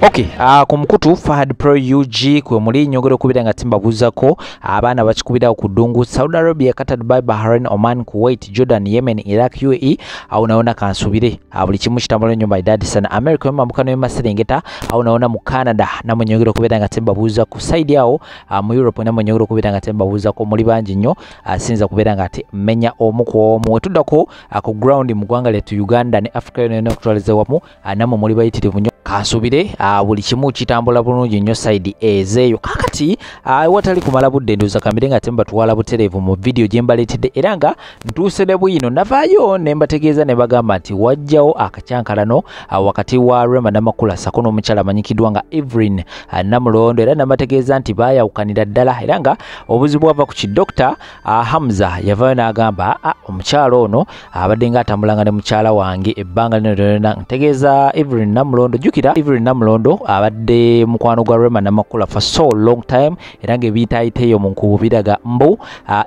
Okay, ku mukutu Fahad Pro UG kwe muli nyogero kubira nga timbabuzako abaana bakikubira ku Dungu, Saudi Arabia, Qatar, Dubai, Bahrain, Oman, Kuwait, Jordan, Yemen, Iraq, UAE au naona kansubire buli kimu kitambula nyumba idadi sana America mambukano y'Amaserengeta au naona mu Canada na munyogero kubira nga timbabuzako side yao mu Europe na munyogero kubira nga timbabuzako muri banji nnyo sinza kubira nga ati menya omuko mu wetuddako ku ground mu gwanga letu Uganda ne Africa yone kutwaliza wamu namo muri bayitirivu nnyo kansubire buli kimu kitambula bulungi nnyo side ezeyo kakati watali kumala budde ndoza kamire nga temba tuwala buterevu mu video gyembaletedde era nga ntuusede bwino navayo nembategeeza ne bagamba nti wajjawo akacyankalano wakati wa Rema Namakula sako n'omukyala amanyikidwa nga Evelyn Namulondo era nambategeeza nti baayawukanira ddala era nga obuzibu bwava ku Dr. Hamza yavayo n'agamba omukyala ono abadde nga atambulanga ne mukyala wange ebbanga lino lyonna ntegeeza Evelyn Namulondo jukira Evelyn Namulondo abadde mukwano gwa Rema Namakula for so long time era nga ebiyitaayiteeyo mu nkubu biraga mbu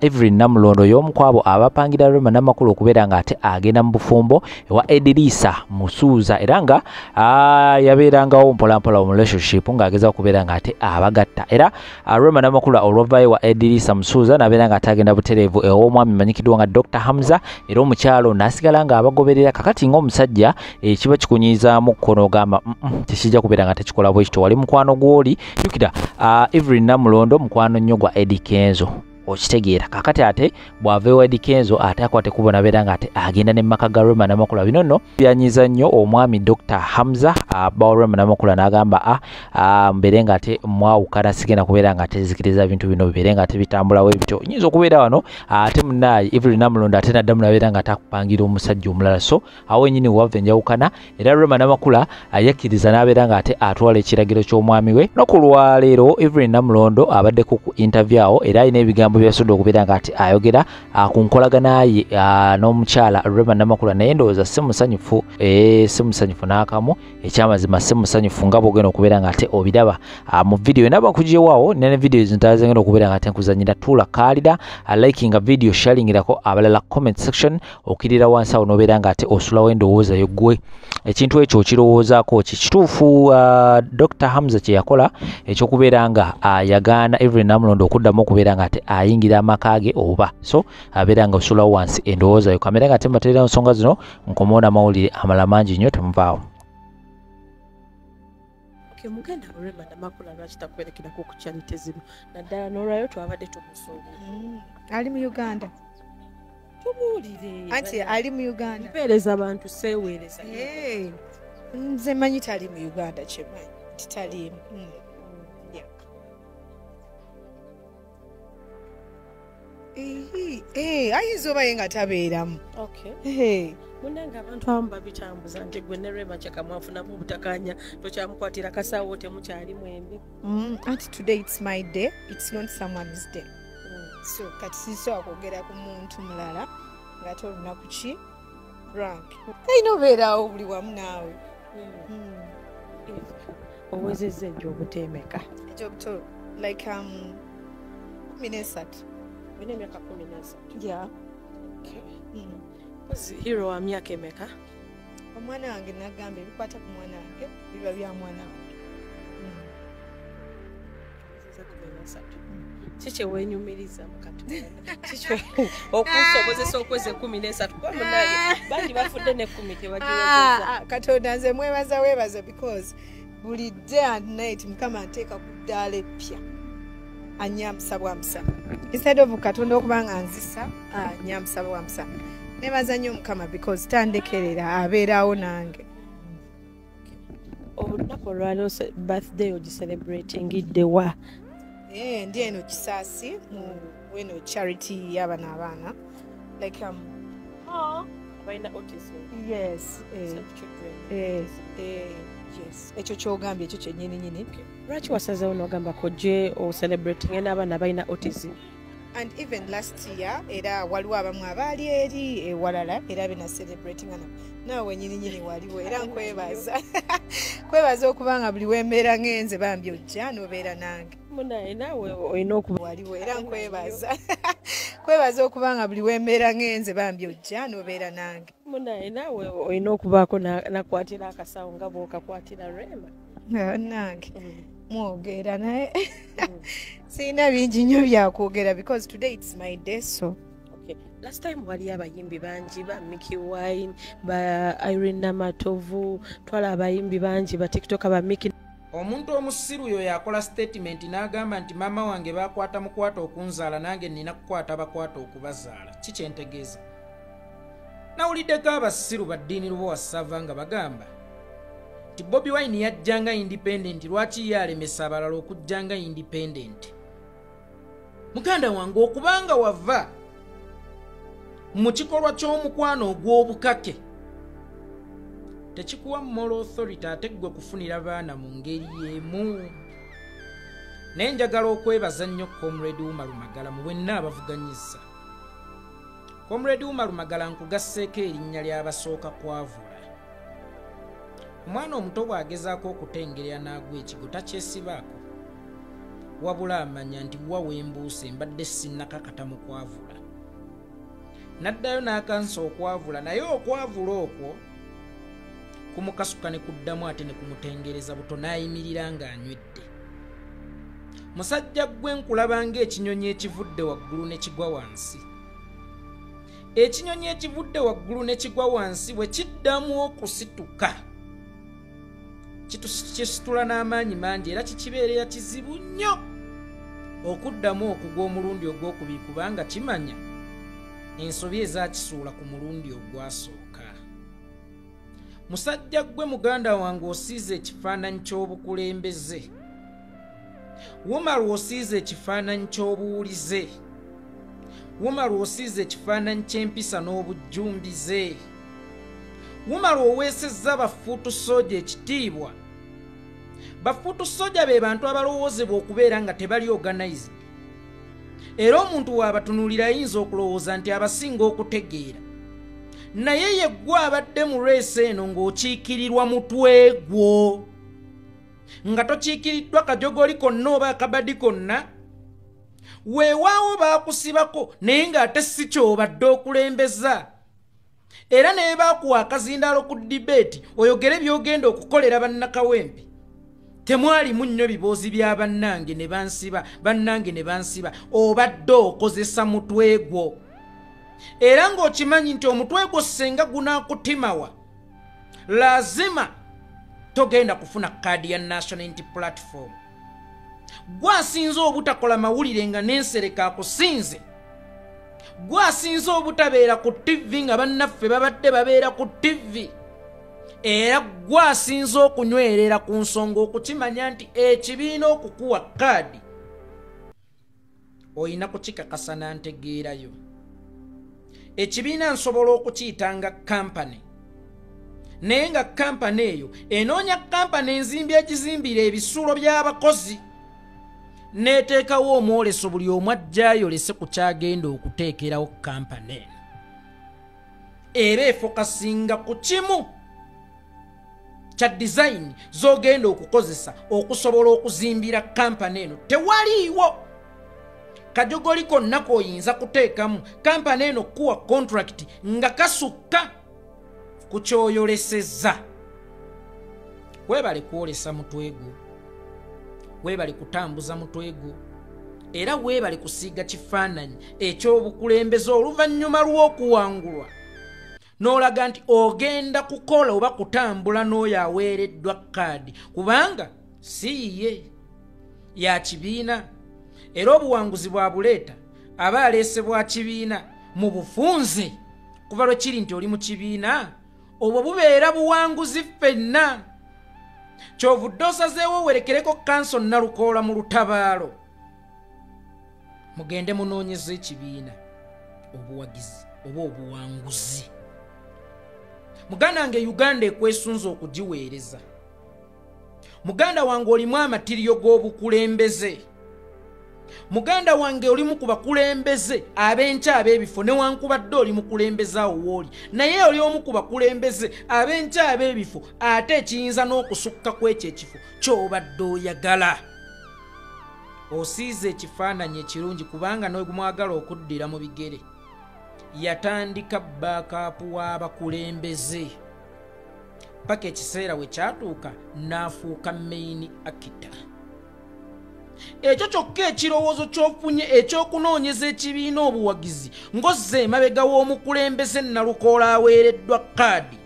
Evelyn Namulondo y'omukwabo abapangira Rema Namakula okubeera nga ate agenda mu bufumbo ewa Edirisa Musuuza era nga yabeerangawo mpolampola mu relationship ng'ageza okubeera nga ate abagatta era Rema Namakula olwavayo wa Edirisa Musuuza n'abeera nga ate agenda butereevu ew'omwami manyikidwa nga Dr. Hamza era omukyalo n'asigala nga abagoberera kakati ng'omusajja ekiba kikunyiizaamu kkono ogamba tekijja kubeera nga tekikola bwekityo wali mukwano gw'oli jukira Evelyn Namulondo mukwano nnyo gwa Eddie Kenzo okitegeera kakati ate bw'aveewo Eddie Kenzo ate akwate kubona beera nga ate agenda ne maka ga Rema Namakula bino nno byanyiza nnyo omwami Dr. Hamza ba Rema Namakula n'agamba mbeere nga ate mwawukana sigenda kubeera nga tezikiriza bintu bino bibeere nga ate bitambulawo ebityo nyinza okubeera wano ate munaayi Evelyn Namulondo ate naddamu nabeera nga atakupangira omusajja omulala so awo ennyini wava enjawukana era Rema Namakula yakkiriza n'abeera nga ate atwala ekiragiro ky'omwami we no ku lwaleero Evelyn Namulondo abadde ku interview awo era alina ebigambo byasudde okubeera nga ati ayogera ku nkolagana ye n'omukyala Rema Namakula naye ndowooza si musanyufu n'akamu ekyamazima si musanyufu nga bw'ogenda okubeera nga ate obiraba mu video naba kugyewaawo ne video zintala zengenda okubeera nga ate nkuzanyira tuula kaalira likinga video sharingirako abalala comment section okirira wansi awo n'obeera nga ate osulawo endowooza yo ggwe ekintu ekyo okirowoozaako kituufu Dr. Hamza kye yakola ekyokubeera nga yagaana Evelyn Namulondo okuddamu okubeera nga ate ayingira amaka ge oba so abeera nga osulawo wansi endowooza yo kamera nga ate mbateerera nsonga zino nkomaona amawulire amala mangi nnyo temuvaawo. Mugenda Rema Namakula lwaki takwerekerako ku kyalite zino naddala n'olwayo twabadde tumusuubira ali mu Uganda tumuwulire anti ali mu Uganda mpeereza abantu seeweereza nze manyi tali mu Uganda kyemanyi titaliimu ayinza oba ye nga tabeeramu munanga abantu abamu babitambuza nti gwe ne Rema kyekamwafunamu obutakanya tokyamukwatira kasaawo temukyali mwembi anti today it's my day it's not someone's day so kati sisobola kwogera ku muntu mulala ng'ate olunaku ki rank ayina obeerawo buli wamu naawe owezezza enjobuteemeka enjobuto like 13 olina emyaka 13 yeah hero wa myaka emeka omwana wange nagamba ebikwata ku mwana wange biba bya mwana wange kiki wenyumiriza mu Katonda kiki okusobozesa okweza 13 kuba munange bangi bafudde ne 10 tebagiwezeza Katonda nze weebaza because buli day and night Mukama ateeka ku ddaala eppya anyamsa bwamusa instead of Katonda okuba nga nzisa anyamsa bwamusa nebaza nnyo Mukama because tandekerera abeerawo nange. Olunaku olwaleero birthday ogiselebratingidde wa? Ndi eno Kisaasi mu weno charity y'abaana like balina autism. Yes. Yes. Ekyo kyogambye ekyo kyennyini. Lwaki wasazeewo n'ogamba ko gye celebrating n'abaana balina autism? And even last year era waliwo abamu abaali eri ewalala era bena celebrating naawe nyini waliwo era nkwebaza okubanga buli wembeera ngenze bambi ojja n'obeera nange munaye naawe olina okuba waliwo era nkwebaza okubanga buli wembeera ngenze bambi ojja n'obeera nange munaye naawe olina okubaako nakwatira akasawo nga bw'okakwatira Rema nange mwogera naye sirina bingi nnyo byakwogera because today it's my day so last time wali abayimbi bangi ba Mickey Wine ba Irene Namatovu twala abayimbi bangi ba TikTok ba Mickey. Omuntu omusiru yo yakola statement n'agamba nti mama wange bakwata mukwata okunzaala nange nina kukwata bakwata okubazaala. Kikyentegeeza. Nawuliddeko abasiru ba ddiini Lubowa Ssava nga bagamba nti Bobi Wine yajjanga independent lwaki yalemesa abalala okujjanga independent. Muganda wange okubanga wava mu kikolwa ky'omukwano ogw'obukake tekikuwa moral authority ate gwe kufunira baana mu ngeri y'emu. Naye njagala okwebaza nnyo Comrade Umar Lumagala mu bwenna abavuganyizza. Comrade Umar Lumagala nkugasseeko erinnya ly'abasooka kwavula. Omwana omuto bw'agezaako okutengerera n'agwa ekigo takyesibaako. Wabula amanya nti wa wembuuse mbadde sinnakakata mu kwavula. Naddayo n'akansa okwavula naye okwavula okwo kumukasuka ne kuddamu ate ne kumutengereza buto n'ayimirira ng'anywedde. Musajja gwe nkulaba ng'ekinyonyi ekivudde waggulu ne kigwa wansi. Ekinyonyi ekivudde waggulu ne kigwa wansi bwe kiddamu okusituka kisitula n'amaanyi mangi era kikibeerera kizibu nnyo okuddamu okugwa omulundi ogwokubiri kubanga kimanya ensobi ezakisuula ku mulundi ogwasooka. Musajja gwe muganda wange osiize ekifaananyi ky'obukulembeze. Umar osiize ekifaananyi ky'obuwulize. Umar osiize ekifaananyi ky'empisa n'obujjumbize. Umar oweesezza bafuutu soja ekitiibwa. Bafuutu soja be bantu abalowoozebwa okubeera nga tebali organized. Era omuntu w'abatunuulira ayinza okulowooza nti abasinga okutegeera. Naye yeggwe abadde mu reesi eno ng'okiikirirwa mutwe gwo. Nga tokiikiriddwa kajogoli konna oba akabadi konna. Weewaawo baakusibako naye ng'ate si ky'obadde okulembeza. Era naye baakuwa akazindaalo ku debate oyogere by'ogenda okukolera bannakawempe. Temwalimu nnyo biboozi bya bannange ne bansiba, bannange ne bansiba, obadde okozesa mutwe gwo. Era ng'okimanyi nti omutwe gwo senga gunaakutimawa, lazima togenda kufuna kaadi ya National Unity Platform. Gwasinze obutakola mawulire nga n'ensereka akusinze. Gwasinze obutabeera ku TV nga bannaffe babadde babeera ku TV. Era gwasinze okunywerera ku nsonga okukimanya nti ekibiina okukuwa kaadi oyina kukikakasa nantegeerayo. Ekibiina nsobola okukiyitanga kampani. Naye nga kampani eyo enoonya kampani enzimbi egizimbira ebisulo by'abakozi. Neeteekawo omwoleso buli omu ajjaayo lese ku kyagenda okuteekerawo kampani eno. Era efokasinga ku kimu kya design z'ogenda okukozesa okusobola okuzimbira kampani eno. Tewaliiwo kajogoli konna k'oyinza kuteekamu kampani eno kuwa contract nga kasukka ku kyoyolesezza. Weebale kwolesa mutwe gwo. Weebale kutambuza mutwe gwo. Era weebale kusiiga kifaananyi eky'obukulembeze oluvannyuma lw'okuwangulwa. N'olaga nti ogenda kukola oba kutambula n'oyo aweereddwa kaadi kubanga si ye ya kibiina. Era obuwanguzi bwa buleeta aba aleese bwa kibiina mu bufunze kuva lwe kiri nti oli mu kibiina obwo bubeera buwanguzi ffenna. Kyovudde osazeewo werekereko kanso Nalukoola mu lutabaalo. Mugende munoonyeza ekibiina obuwagizi oba obuwanguzi. Muganda wange Uganda ekwesunza okugiweereza. Muganda wange olimu amatiriyo g'obukulembeze. Muganda wange oli mu kubakulembeze ab'enkya ab'ebifo newankubadde oli mukulembeze awo wooli. Naye oli omu ku bakulembeze ab'enkya ab'ebifo ate ekiyinza n'okusukka kw'ekyo ekifo ky'obadde oyagala. Osiize ekifaananyi ekirungi kubanga n'omwagala okuddira mu bigere. Yatandika baakaapu w'abakulembeze. paka ekiseera we kyatuuka n'afuuka main actor. Ekyo kyokka ekirowoozo ky'ofunye ekyokunoonyeza ekibiina obuwagizi ng'ozze emabega w'omukulembeze Nalukoola aweereddwa kaadi.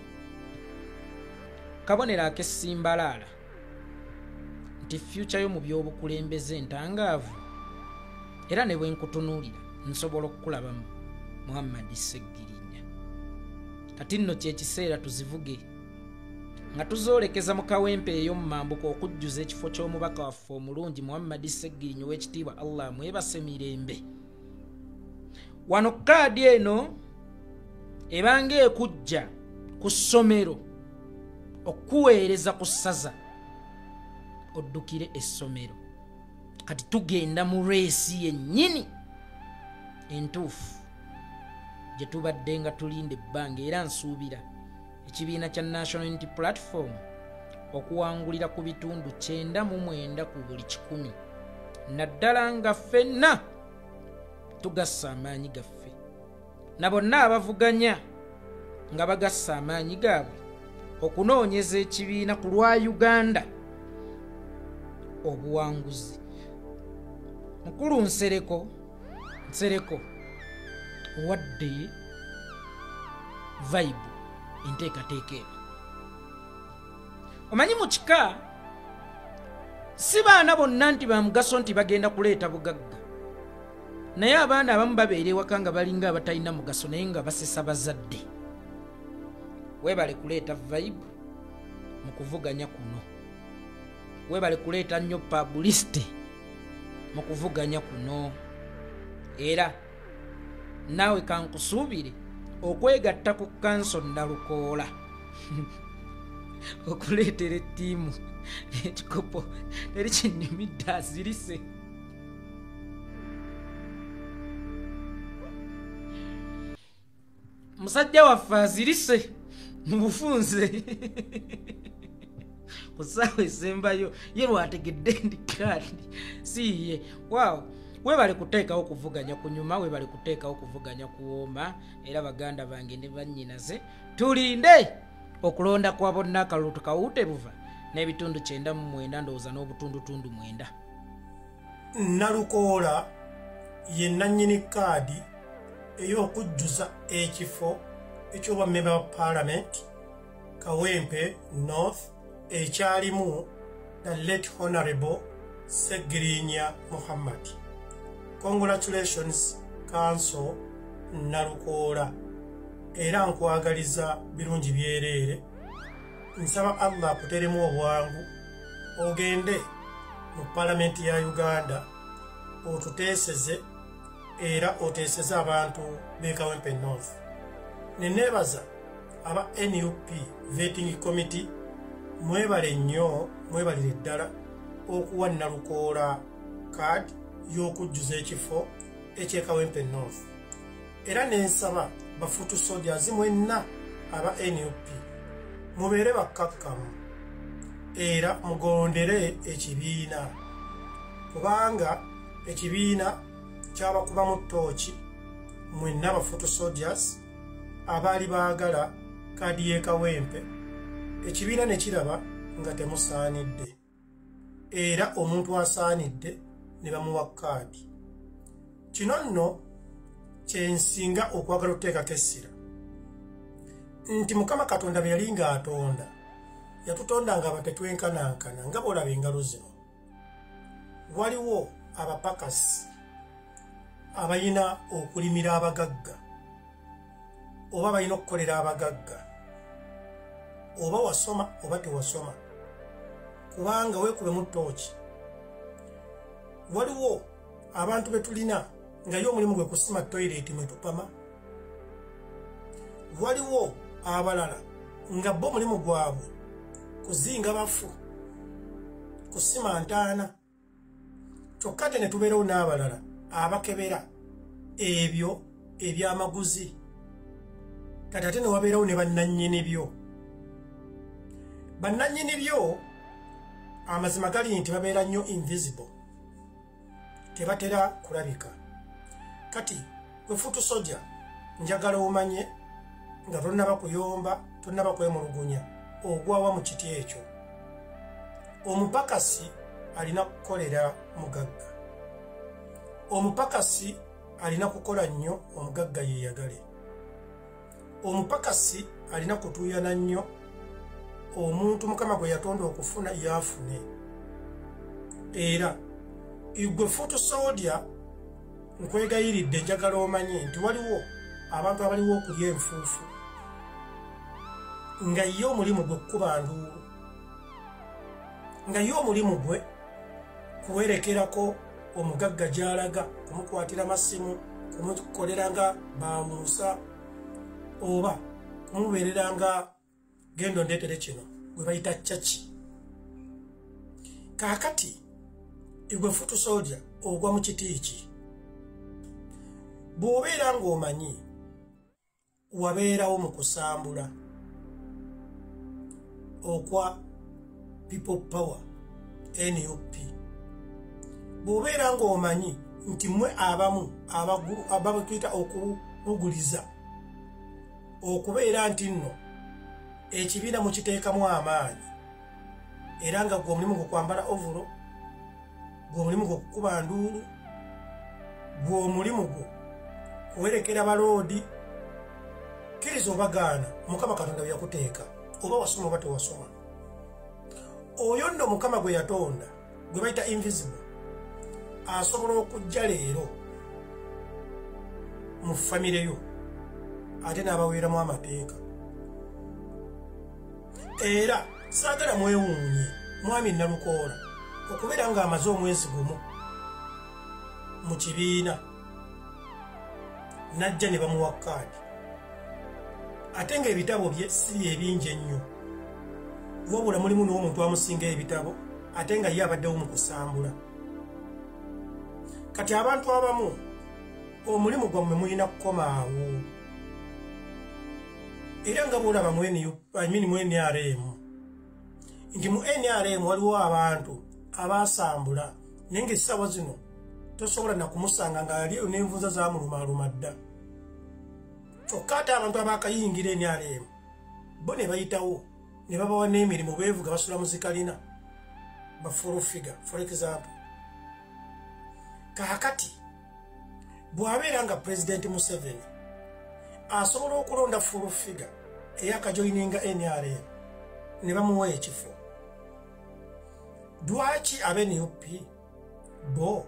Kabonero ak'essimbalaala nti future yo mu by'obukulembeze ntangaavu era ne bwe nkutunuulira nsobola okukulabamu Muhammad Sseggirinya. Kati nno kyekiseera tuzivuge nga tuzoolekeza mu kawempe eyo mu mambuka okujjuza ekifo ky'omubaka waffe omulungi Muhammad Sseggirinya ow'ekitiibwa Allah mwebase mirembe. Wano kaadi eno ebanga ekujja ku ssomero okuweereza ku ssaza oddukire essomero. Kati tugenda mu reesi yennyini entuufu gye tubadde nga tulinda ebbanga era nsuubira ekibiina kya National Unity Platform okuwangulira ku bitundu 99 ku buli 100 naddala nga ffenna tugassa amaanyi gaffe na bonna abavuganya nga bagassa amaanyi gaabwe okunoonyeza ekibiina ku lwa Uganda obuwanguzi. Mukulu Nsereko wadde vibe enteekateeka eno. Omanyi mu kika si baana bonna nti ba mugaso nti bagenda kuleeta bugagga, naye abaana abamu babeera ewaka nga balinga abatalina mugaso naye nga basesa bazadde. Weebale kuleeta vibe mu kuvuganya kuno, weebale kuleeta nnyo publicity mu kuvuganya kuno, era naawe kankusuubire okwegatta ku kanso Nalukoola okuleetera ettiimu ekikopo teri kinyumidde azirise. Musajja waffe azirise mu bufunze ku ssaawa esembayo ye lwategedde ndi kaadi siiye. Waawo weebale kuteekawo kuvuganya kunyuma, weebale kuteekawo kuvuganya kuwooma, era baganda bange ne bannyinaze tulinde okulonda kwa bonna akalulu tukawute buva n'ebitundu 99 ndowooza n'obutundutundu 9. Nalukoola ye nannyini kaadi ey'okujjuza ekifo eky'obwammemba ba Parliament Kawempe North ekyalimu the late Honorable Sseggirinya Muhammad. Congratulations Council Nalukoola, era nkwagaliza birungi byereere. Nsaba Allah akuteremu obwangu ogende mu Parliament ya Uganda otuteeseze era oteeseze abantu b'e Kawempe North. Neneebaza aba NUP Vetting Committee, mwebale nnyo, mwebalire ddala okuwa Nalukoola kaadi y'okujjuza ekifo eky'e Kawempe North. Era nensaba bafutu soldiers mwenna aba NUP mubeere bakkakkamu era mugondere ekibiina, kubanga ekibiina kyabakubamu ttooki mwenna bafutu soldiers abaali baagala kaadi y'e Kawempe. Ekibiina ne kiraba nga temusaanidde era omuntu asaanidde ne bamuwa kaadi. Kino nno kyensinga okwagala okuteekako essira nti Mukama Katonda bwe yali ng'atonda yatutonda nga batetwenkanankana nga bw'olaba engalo zino. Waliwo abapakasi abalina okulimira abagagga oba balina okukolera abagagga, oba wasoma oba tewasoma, kubanga weekubemu ttooki. Waliwo abantu betulina nga yo omulimu gwe kusima toilet mwetupama. Waliwo abalala nga bo omulimu gwabwe kuzinga bafu, kusima ntaana. Kyokka ate ne tubeerawo n'abalala abakebera ebyo ebyamaguzi. Kati ate ne wabeerawo ne bannannyini byo. Bannannyini byo amazima gali nti babeera nnyo invisible, tebatera kulabika. Kati gwe futu soja njagala omanye nga tonnaba kuyomba, tonnaba kwemulugunya, ogwawa mu kiti ekyo. Omupakasi alina kukolera mugagga. Omupakasi alina kukola nnyo omugagga yeeyagale. Omupakasi alina kutuuyana nnyo omuntu Mukama gwe yatonda okufuna yaafune. Era igwe Futu Soldier nkwegayiridde njagala omanye nti waliwo abantu abaliwo okulya enfuufu nga ye omulimu gwe kkuba nduulu, nga ye omulimu gwe kuwerekerako omugagga gy'alaga, kumukwatira masimu, kumukolera nga bawunsa oba kumubeerera nga gendo ndeetere kino gwe bayita chachi. Kaakati igwe Futu Soldier ogwa mu kiti ki? Bw'obeera ng'omanyi wabeerawo mu kusambula okwa People Power NUP, bw'obeera ng'omanyi nti mmwe abamu ababakiyita okubuguliza okubeera nti nno ekibiina mukiteekamu amaanyi era nga gwe omulimu gwe kwambala ovulo, gwe omulimu gwe kukuba nduulu, gwe omulimu gwe kuwerekera baloodi, kkiriza obagaana Mukama Katonda bwe yakuteeka, oba wasoma oba tewasoma. Oyo nno Mukama gwe yatonda gwe bayita invisible asobola okujja leero mu famire yo ate n'abaweeramu amateeka. Era saagala mwewuunye mwami Nalukoola okubeera ng'amaze omwezi gumu mu kibiina najja ne bamuwa kaadi ate ng'ebitabo bye si bye ebingi ennyo, wabula mulimu n'omuntu amusinga ebitabo ate nga ye abaddewo mu kusambula. Kati abantu abamu omulimu gwammwe mulina kukomaawo, era nga bw'olaba mu NRM nti mu NRM waliwo abantu abaasambula naye ng'essaawa zino tosobola na kumusanga ng'ali n'envunza zaamulumaaluma dda. Kyokka ate abantu abaakayingira NRM bo ne bayitawo ne babawa n'emirimu beevuga basula mu zikalina ba full figure for example. Kaakati bw'abeera nga President Museveni asobola okulonda full figure eyakajoyininga NRM ne bamuwa ekifo, lwaki ab'NUP bo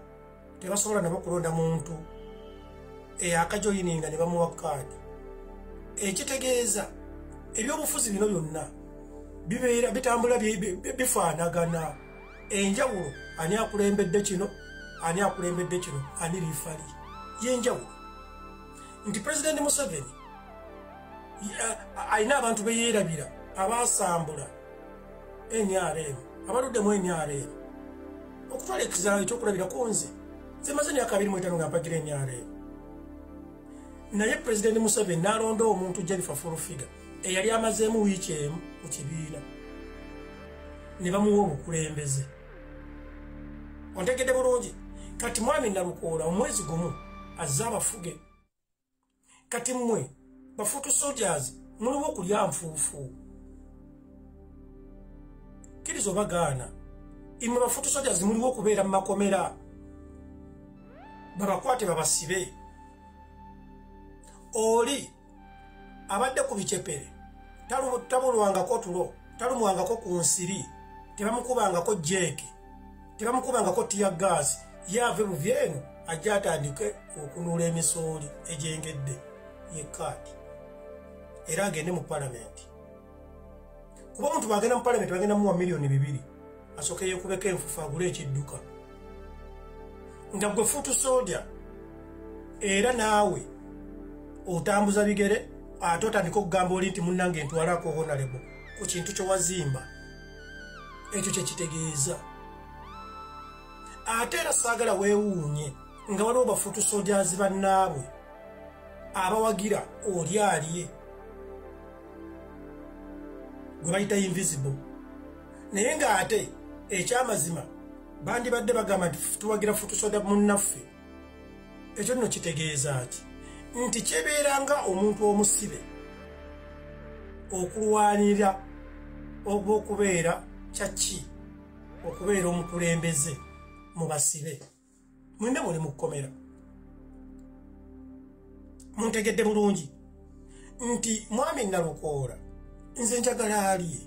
tebasobola nabo kulonda muntu eyakajoyininga ne bamuwa kaadi? Ekitegeeza ebyobufuzi bino byonna bibeera bitambula bifaanagana. Enjawulo ani akulembedde kino, ani akulembedde kino, ani liifali yenjawulo. Nti President Museveni alina abantu beyeerabira abaasambula NRM, abaluddemu NRM. Okutwala ekizaayo ekyokulabirako nze maze emyaka 25 nga mpagira NRM. Naye President Museveni n'alonda omuntu Jennifer Furufiga eyali amazeemu wiiki emu mu kibiina ne bamuwa obukulembeze. Ontegedde bulungi? Kati mwami Nalukoola omwezi gumu azze abafuge. Kati mmwe bafutu soldiers muliwo okulya nfuufu. Kkiriza obagaana imwe bafutu soldiers muliwo okubeera mu makomera babakwate babasibe. Oli abadde ku bicepere tabulwangako tulo, talumwangako ku nsiri, tebamukubangako jeeki, tebamukubangako tiya gaasi, yave buvyeno ajja atandike okunuula emisooli egyengedde yekkaadi era agende mu palamenti. Kuba omuntu bagenda mu palamenti bagenda muwa $2,000,000 asooke yeekubeko enfufu agule ekidduka. Nga gwe futu soldier era naawe otambuza bigere ate otandika okugamba oli nti munnange ntwalako honorable ku kintu kyowazimba. Ekyo kyekitegeeza. Ate era saagala weewuunye nga waliwo bafutu soldiers bannaabwe abawagira oli alye gwe bayita invisible. Naye ng'ate ekyamazima bandibadde bagamba nti tuwagira futu soldier munnaffe. Ekyo nno kitegeeza ki? Nti kyebeeranga omuntu omusibe okulwanira ogw'okubeera kyaki okubeera omukulembeze mu basibe mwine muli mu kkomera muntegedde bulungi nti mwami Nalukoola nze njagala aliye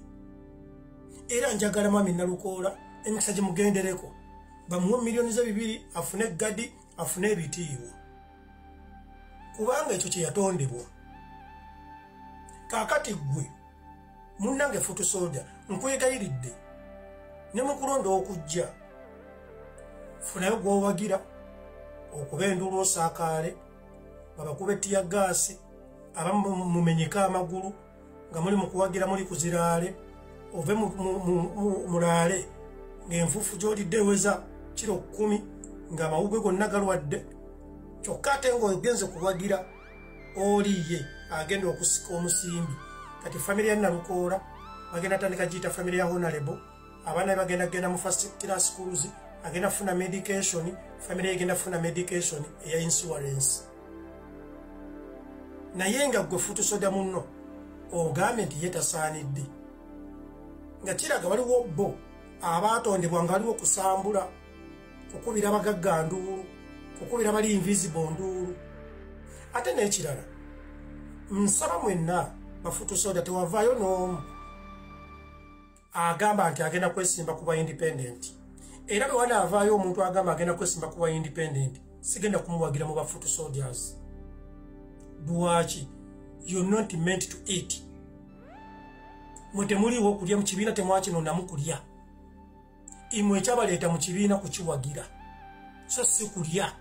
era njagala mwami Nalukoola emikisa gye mugendereko bamuwe miliyoni ze 2 afune eggadi afune ebitiibwa kubanga ekyo kye yatondebwa kaakati ggwe munnange Foot Soldier nkwegayiridde ne mukulonda okujja funayo gw'owagira okuba enduulu osaakaale babakube ttiya gaasi abamu mumenyeka amagulu nga muli mukuwagira muli kuziraale ove mulaale ng'enfuufu gy'olidde eweza kiro 10 ng'amawugwe gonna galwadde kyokka ate ng'ogenze kuwagira oliye agenda okusika omusimbi kati famire ya Nalukoola bagenda tandika giyita famire ya Honorable abaana bagenda genda mu first class schools agenda funa medication famire egenda funa medication eya insurance naye nga gwe Foot Soldier munno ogambe nti yetasaanidde nga kiraga waliwo bo abaatondebwa nga waliwo kusambula kukubira bagagga nduulu kukubira bali invisible nduulu ate n'ekirala nsaba mwenna ba Foot Soldier tewavaayo n'omu agamba nti agenda kwesimba kuba independent era bwe wanaavaayo omuntu agamba agenda kwesimba kuba independent sigenda kumuwagira mu ba Foot Soldiers lwaki you're not meant to eat mwe temuliwo okulya mu kibiina temwakinoonamu kulya imwe ekyabaleeta mu kibiina kukiwagira so si kulya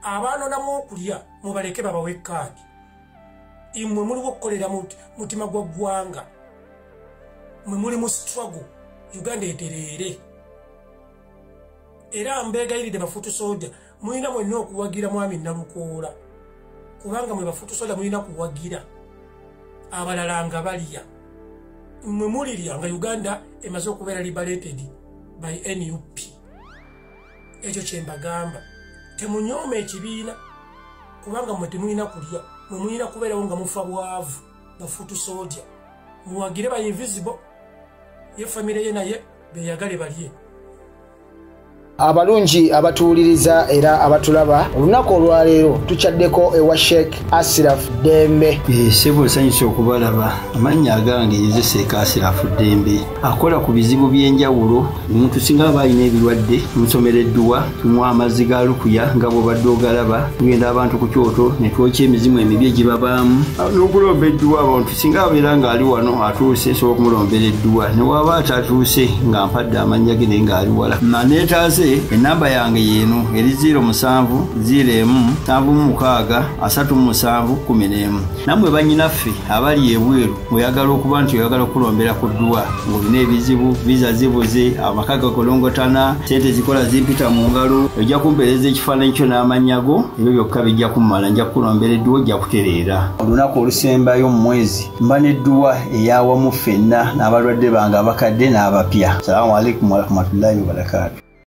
abaanonamu okulya mubaleke babawe kaadi imwe muliwo okukolera mutima gwa ggwanga mwe muli mu struggle Uganda etereere era mbeegayiridde ba Foot Soldier mulina mwenna okuwagira mwami Nalukoola kubanga mwe ba Foot Soldier mulina kuwagira abalala nga balya mwe mulirya nga Uganda emaze okubeera liberated by NUP ekyo kye mbagamba temunyooma ekibiina kubanga mwe temulina kulya mwe mulina kubeerawo nga mufa bwavu ba Foot Soldier muwagire ba invisible ye famire ye naye beyagale balye abalungi abatuwuliriza era abatulaba olunaku olwaleero tukyaddeko ewa Sheikh Ashraf Dembe sebo sanyusa okubalaba amannya agange yeze Sheikh Ashraf Dembe akola ku bizibu by'enjawulo omuntu singa abalina ebirwadde musomereddwa tumwa amazzi ga lukuya nga bw'obadde ogalaba tugenda abantu ku kyoto ne twokya emizimu emibi egibabaamu n'okulomba edduwa abantu singa abeera ng'ali wano atuuse nsobola okumulombera edduwa ne waba atatuuse nga mpadde amannya ge naye ng'ali wala maneetaaze enamba yange yeno eri 0707363711 namwe bannyinaffe abali ebweru oyagala okuba nti oyagala okulombera ku dduwa ng'olina ebizibu viza zibuze amaka gakolongotana sente zikola zimpita mu ngalo ojja kumpeereza ekifaananyi kyo n'amanyago ebyo byokka bijja kummala nja kukulombera edduwa ojja kutereera olunaku olusembayo mu mwezi mba n'edduwa eyawamu ffenna n'abalwadde bange abakadde n'abapya salaamu alaikum warahmatullahi wabarakatu